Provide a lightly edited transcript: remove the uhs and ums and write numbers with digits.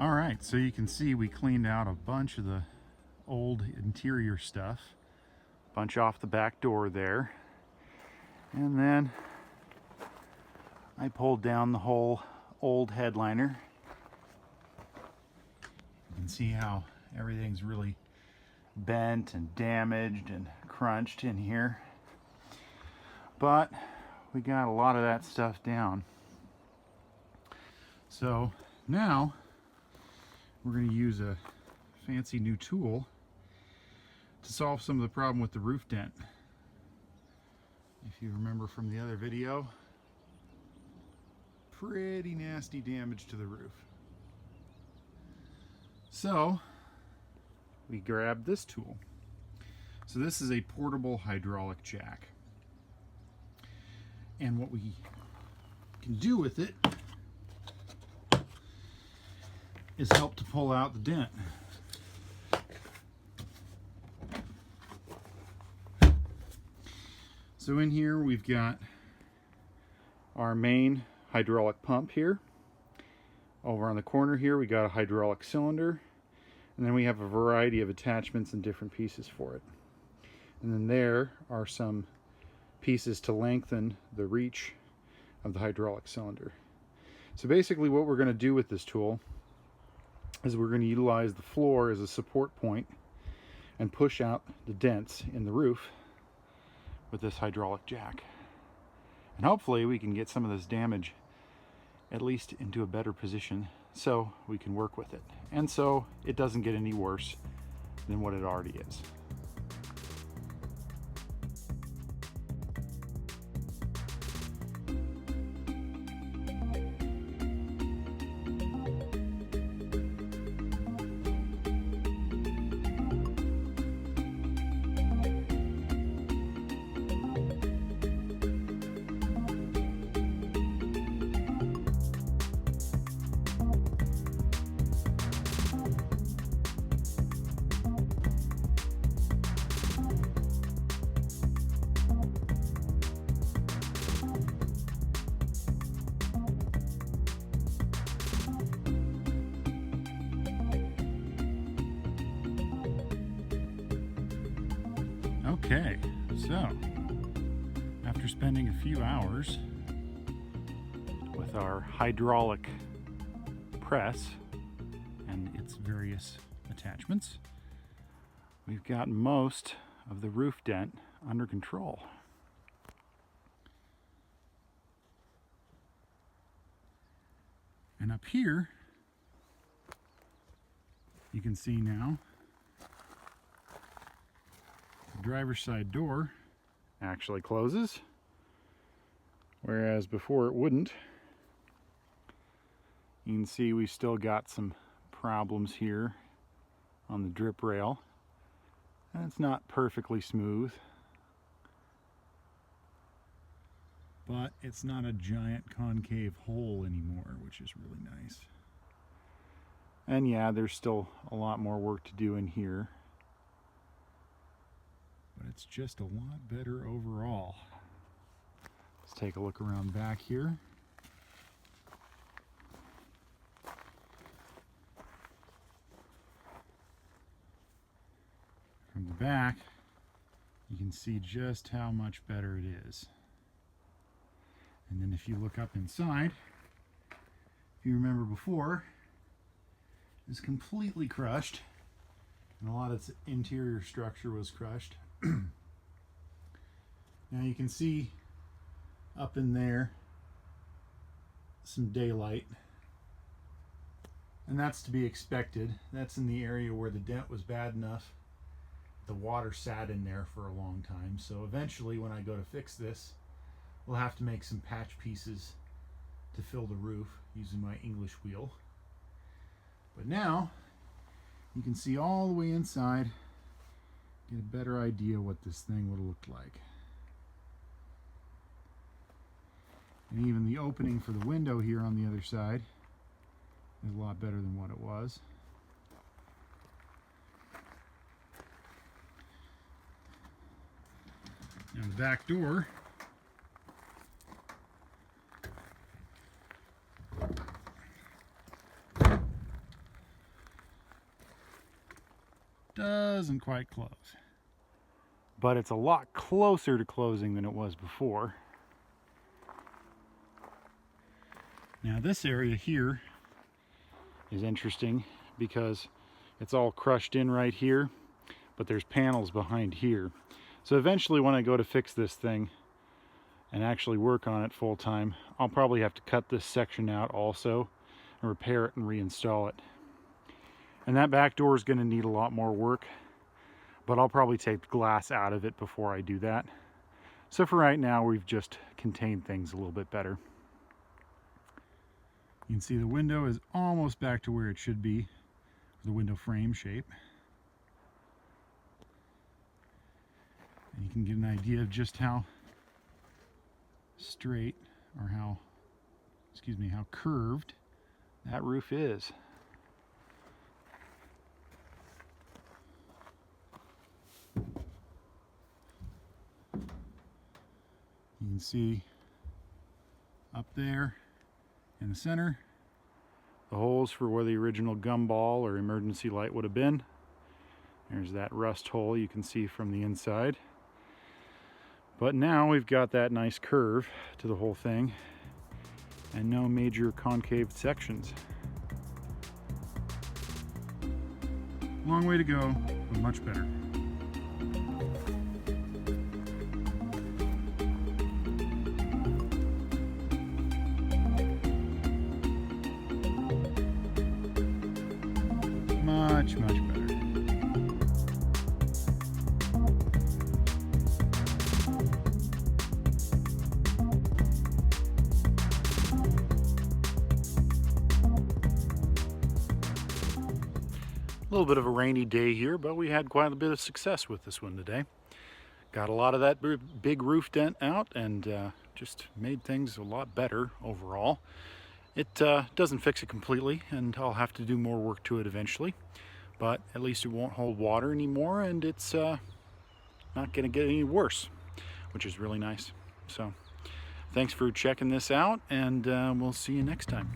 All right, so you can see we cleaned out a bunch of the old interior stuff, bunch off the back door there, and then I pulled down the whole old headliner. You can see how everything's really bent and damaged and crunched in here, but we got a lot of that stuff down. So now we're going to use a fancy new tool to solve some of the problem with the roof dent. If you remember from the other video, pretty nasty damage to the roof. So we grabbed this tool. So this is a portable hydraulic jack. And what we can do with it is help to pull out the dent. So in here we've got our main hydraulic pump here. Over on the corner here we got a hydraulic cylinder, and then we have a variety of attachments and different pieces for it. And then there are some pieces to lengthen the reach of the hydraulic cylinder. So basically what we're going to do with this tool is we're going to utilize the floor as a support point and push out the dents in the roof with this hydraulic jack. And hopefully we can get some of this damage at least into a better position so we can work with it, and so it doesn't get any worse than what it already is. Okay, so after spending a few hours with our hydraulic press and its various attachments, we've got most of the roof dent under control. And up here, you can see now the driver's side door actually closes, whereas before it wouldn't. You can see we still got some problems here on the drip rail, and it's not perfectly smooth, but it's not a giant concave hole anymore, which is really nice. And yeah, there's still a lot more work to do in here, but it's just a lot better overall. Let's take a look around back here. From the back, you can see just how much better it is. And then if you look up inside, if you remember before, it's completely crushed, and a lot of its interior structure was crushed. Now you can see up in there some daylight, and that's to be expected. That's in the area where the dent was bad enough the water sat in there for a long time. So eventually when I go to fix this, we'll have to make some patch pieces to fill the roof using my English wheel. But now you can see all the way inside, get a better idea what this thing would have looked like. And even the opening for the window here on the other side is a lot better than what it was. Now the back door, doesn't quite close. But it's a lot closer to closing than it was before. Now this area here is interesting because it's all crushed in right here, but there's panels behind here. So eventually when I go to fix this thing and actually work on it full time, I'll probably have to cut this section out also and repair it and reinstall it. And that back door is going to need a lot more work, but I'll probably take the glass out of it before I do that. So for right now, we've just contained things a little bit better. You can see the window is almost back to where it should be, the window frame shape. And you can get an idea of just how straight, or how curved that roof is. You can see up there in the center the holes for where the original gumball or emergency light would have been. There's that rust hole you can see from the inside. But now we've got that nice curve to the whole thing and no major concave sections. Long way to go, but much better. Much better. A little bit of a rainy day here, but we had quite a bit of success with this one today. Got a lot of that big roof dent out and just made things a lot better overall. It doesn't fix it completely, and I'll have to do more work to it eventually, but at least it won't hold water anymore, and it's not going to get any worse, which is really nice. So thanks for checking this out, and we'll see you next time.